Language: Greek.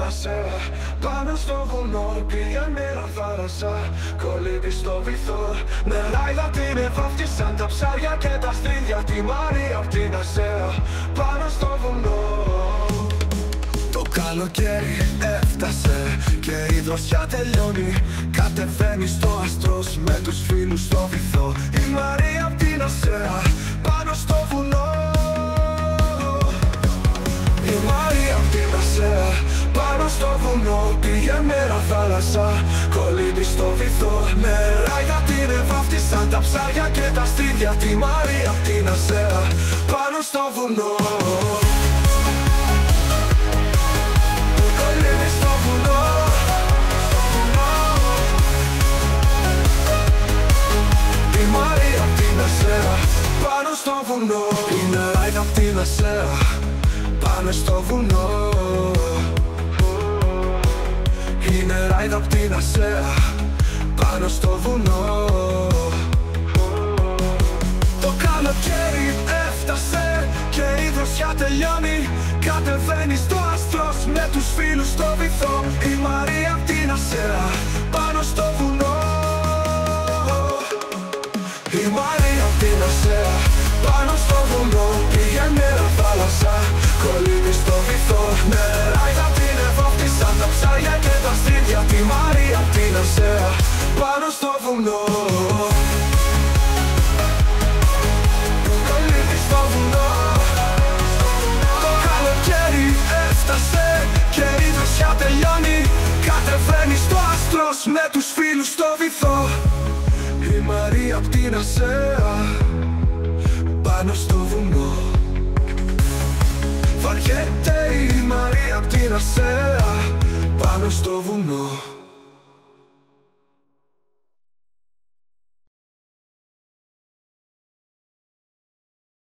Ασέα. Πάνω στο βουνό πήγε μοίρα θάλασσα, κολύμπη στο βυθό. Νεράιδα την ευάφτισαν τα ψάρια και τα στρίδια, τη Μαρία απ' την Ασέα. Πάνω στο βουνό. Το καλοκαίρι έφτασε και η δροσιά τελειώνει. Κατεβαίνει στο άστρος με τους φίλους στο βυθό. Η Μαρία απ' την Ασέα πάνω στο βουνό. Η Μαρία απ' την Ασέα πάνω στο βουνό. Πήγε μέρα θάλασσα, κολύμπη στο βυθό. Νεράιδα την ευάφτισαν τα ψάρια και τα στρίδια, τη Μαρία απ' την Ασέα πάνω στο βουνό. Πάνω στο βουνό. Η Νεράιδα απ' την Ασέα πάνω στο βουνό. Η Νεράιδα απ' την Ασέα πάνω στο βουνό. Το καλοκαίρι έφτασε και η δροσιά τελειώνει. Κατεβαίνει στο άστρος με τους φίλους στο βυθό. Η Μαρία απ' την Ασέα πάνω στο βουνό. Η Μαρία απ' την Ασέα πάνω στο βουνό. Πήγε μέρα θάλασσα, κολύμπη στο βυθό. Νεράιδα την ευάφτισαν τα ψάρια και τα στρίδια, τη Μαρία απ' την Ασέα πάνω στο βουνό. Κολύμπη στο βουνό. Το καλοκαίρι έφτασε και η δροσιά τελειώνει. Κατεβαίνει στο άστρος με τους φίλους στο βυθό. Η Μαρία απ' την Ασέα πάνω στο βουνό. Βαριέται η Μαρία απ' την Ασέα